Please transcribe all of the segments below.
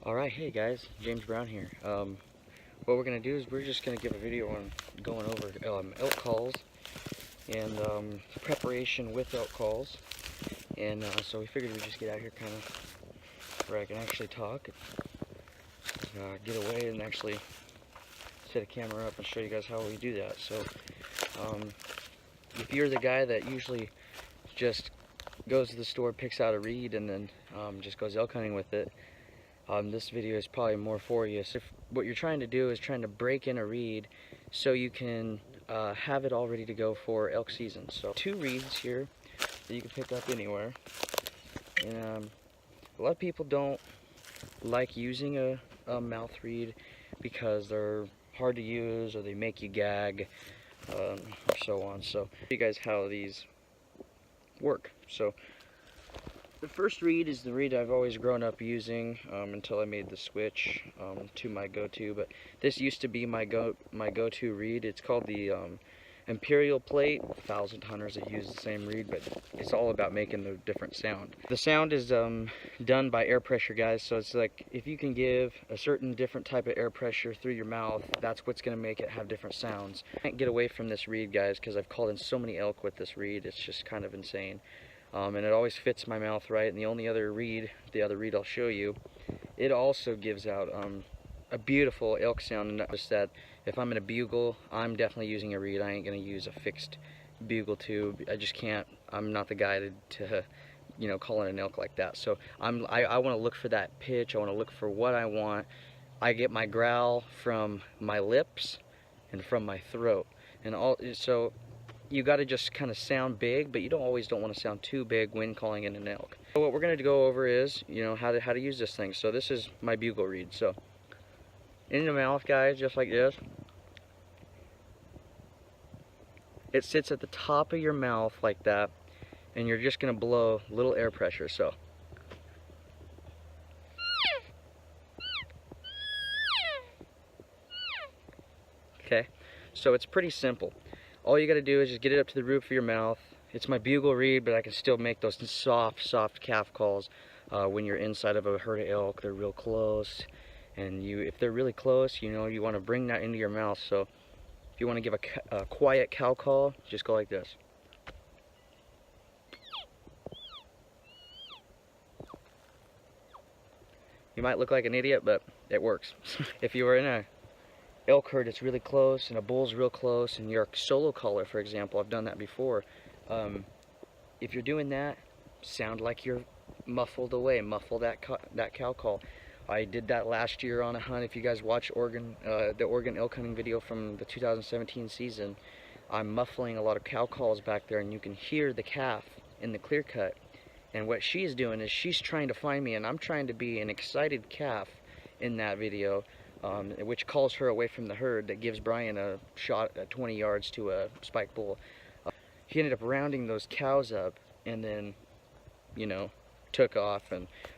Alright, hey guys, James Brown here. What we're going to do is we're just going to give a video on going over elk calls and preparation with elk calls. And so we figured we'd just get out here kind of where I can actually talk, get away and actually set a camera up and show you guys how we do that. So if you're the guy that usually just goes to the store, picks out a reed, and then just goes elk hunting with it, this video is probably more for you. So if what you're trying to do is trying to break in a reed so you can have it all ready to go for elk season. So 2 reeds here that you can pick up anywhere. And a lot of people don't like using a mouth reed because they're hard to use or they make you gag, or so on. So I'll show you guys how these work. So the first reed is the reed I've always grown up using until I made the switch to my go-to. But this used to be my go-to reed. It's called the Imperial Plate. 1,000 hunters that use the same reed, but it's all about making the different sound. The sound is done by air pressure, guys. So it's like if you can give a certain different type of air pressure through your mouth, that's what's going to make it have different sounds. I can't get away from this reed, guys, because I've called in so many elk with this reed. It's just kind of insane. And it always fits my mouth right. And the other reed I'll show you, it also gives out a beautiful elk sound. And just that if I'm in a bugle, I'm definitely using a reed. I ain't gonna use a fixed bugle tube. I just can't. I'm not the guy to you know, call in an elk like that. So I want to look for that pitch. I want to look for what I want. I get my growl from my lips and from my throat, and so you got to just kind of sound big, but you don't want to sound too big when calling in an elk. So what we're going to go over is, you know, how to use this thing. So this is my bugle reed. So in the mouth, guys, just like this. It sits at the top of your mouth like that, and you're just going to blow a little air pressure. So okay, so it's pretty simple. All you got to do is just get it up to the roof of your mouth. It's my bugle reed, but I can still make those soft calf calls when you're inside of a herd of elk. They're real close, and if they're really close, you know, you want to bring that into your mouth. So if you want to give a quiet cow call, just go like this. You might look like an idiot, but it works. If you were in a elk herd that's really close and a bull's real close and you're a solo caller, for example, I've done that before. If you're doing that, sound like you're muffled away, muffle that cow call. I did that last year on a hunt. If you guys watch the Oregon elk hunting video from the 2017 season, I'm muffling a lot of cow calls back there, and you can hear the calf in the clear cut. And what she's doing is she's trying to find me, and I'm trying to be an excited calf in that video. Which calls her away from the herd, that gives Brian a shot at 20 yards to a spike bull. He ended up rounding those cows up and then, you know, took off,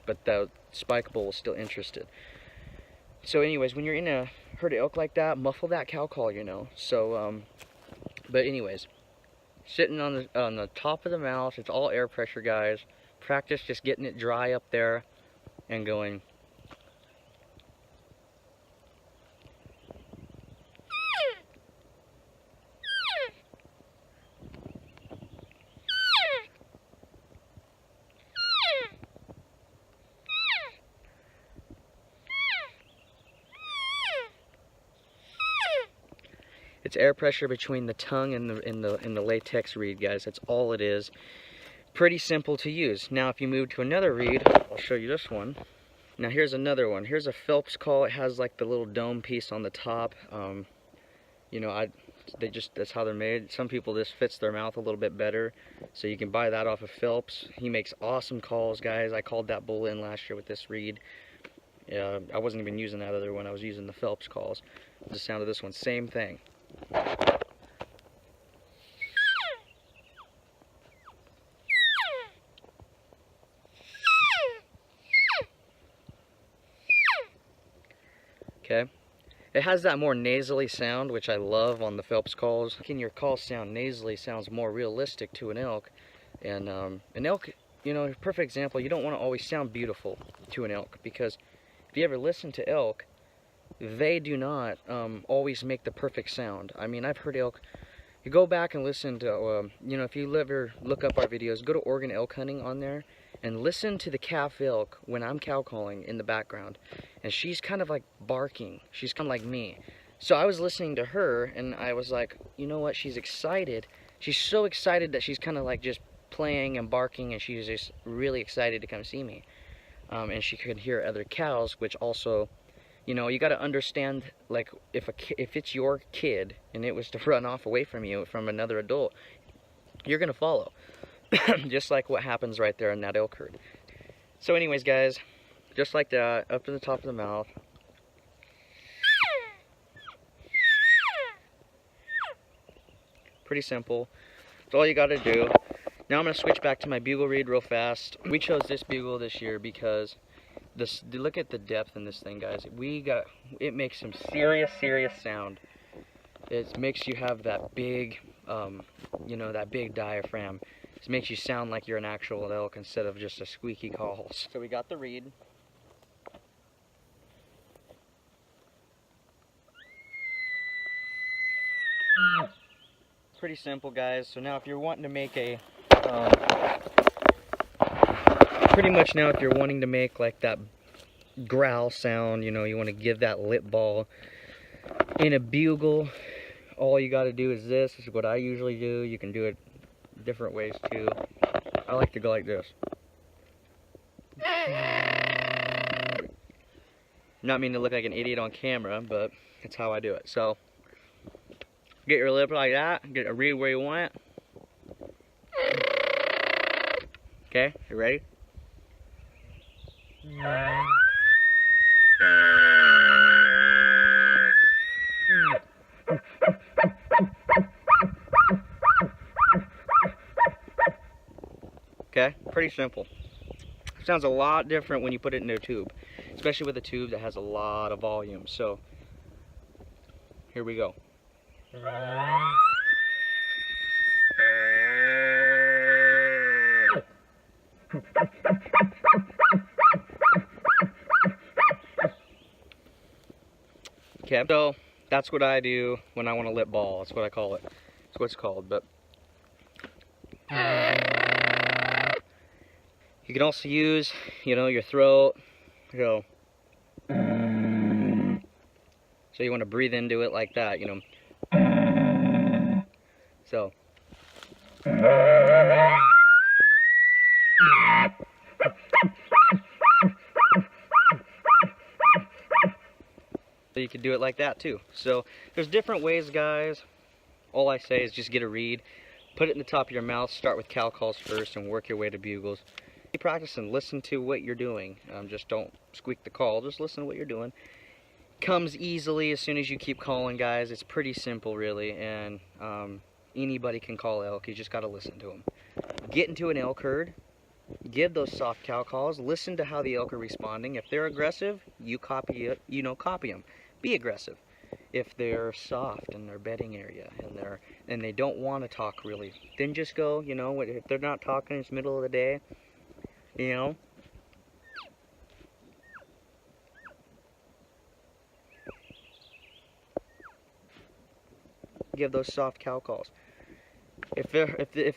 but the spike bull was still interested. So anyways, when you're in a herd of elk like that, muffle that cow call, you know. So, but anyways, sitting on the top of the mouth, it's all air pressure, guys. Practice just getting it dry up there and going. It's air pressure between the tongue and the latex reed, guys. That's all it is. Pretty simple to use. Now, if you move to another reed, I'll show you this one. Now, here's another one. Here's a Phelps call. It has like the little dome piece on the top. You know, that's how they're made. Some people, this fits their mouth a little bit better, so you can buy that off of Phelps. He makes awesome calls, guys. I called that bull in last year with this reed. I wasn't even using that other one. I was using the Phelps calls. The sound of this one, same thing. Okay, it has that more nasally sound, which I love on the Phelps calls. Making your call sound nasally sounds more realistic to an elk, and an elk, you know, perfect example. You don't want to always sound beautiful to an elk, because if you ever listen to elk, they do not always make the perfect sound. I mean, I've heard elk. You go back and listen to, you know, if you ever look up our videos, go to Oregon Elk Hunting on there and listen to the calf elk when I'm cow calling in the background. And she's kind of like barking. She's kind of like me. So I was listening to her and I was like, you know what? She's excited. She's so excited that she's kind of like just playing and barking, and she's just really excited to come see me. And she could hear other cows, which also, you know, you got to understand, like, if it's your kid and it was to run off away from you from another adult, you're gonna follow. Just like what happens right there in that elk herd. So anyways, guys, just like that, up to the top of the mouth. Pretty simple. That's all you got to do. Now I'm going to switch back to my bugle reed real fast. We chose this bugle this year because look at the depth in this thing, guys. It makes some serious sound. It makes you have that big, you know, that big diaphragm. It makes you sound like you're an actual elk instead of just a squeaky call. So we got the reed. Pretty simple, guys. So now if you're wanting to make a, pretty much now if you're wanting to make like that growl sound, you know, you want to give that lip ball in a bugle, all you got to do is this. This is what I usually do. You can do it different ways too. I like to go like this. Not mean to look like an idiot on camera, but it's how I do it. So get your lip like that, get a reed where you want it. Okay, you ready? Okay, pretty simple. Sounds a lot different when you put it into a tube, especially with a tube that has a lot of volume. So here we go. Okay, so that's what I do when I want to lip ball. That's what I call it. That's what it's called. But you can also use, you know, your throat. You know, so you want to breathe into it like that, you know. So. You can do it like that too. So there's different ways, guys. All I say is just get a reed, put it in the top of your mouth, start with cow calls first and work your way to bugles. Keep practicing, listen to what you're doing. Just don't squeak the call, just listen to what you're doing. Comes easily as soon as you keep calling, guys. It's pretty simple really, and anybody can call elk. You just got to listen to them. Get into an elk herd, give those soft cow calls, listen to how the elk are responding. If they're aggressive, you copy it, you know, copy them. Be aggressive. If they're soft in their bedding area and they don't want to talk really, then just go, you know, if they're not talking, it's middle of the day, you know. Give those soft cow calls. If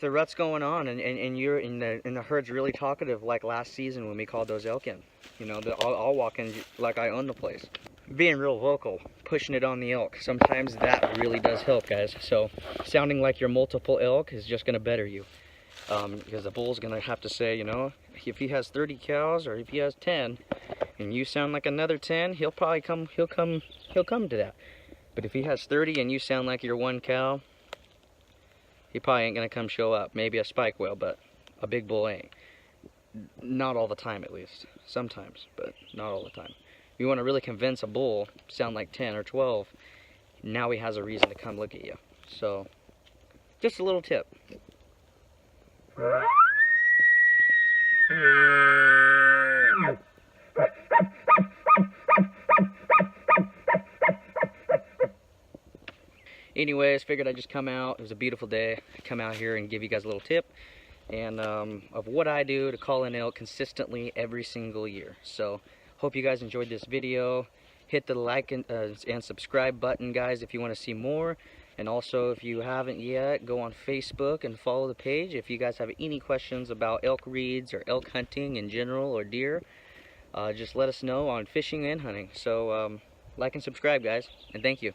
the rut's going on and you're in the herd's really talkative, like last season when we called those elk in, you know, I'll walk in like I own the place, being real vocal, pushing it on the elk. Sometimes that really does help, guys. So sounding like you're multiple elk is just gonna better you, because the bull's gonna have to say, you know, if he has 30 cows or if he has 10, and you sound like another 10, he'll come to that. But if he has 30 and you sound like you're one cow, he probably ain't gonna come show up. Maybe a spike will, but a big bull ain't. Not all the time, at least. Sometimes, but not all the time. If you want to really convince a bull, sound like 10 or 12, now he has a reason to come look at you. So, just a little tip. Anyways, figured I'd just come out. It was a beautiful day. Come out here and give you guys a little tip and of what I do to call in elk consistently every single year. So Hope you guys enjoyed this video. Hit the like and subscribe button, guys, if you want to see more. And also, if you haven't yet, go on Facebook and follow the page. If you guys have any questions about elk reeds or elk hunting in general or deer, just let us know on fishing and hunting. So like and subscribe, guys, and thank you.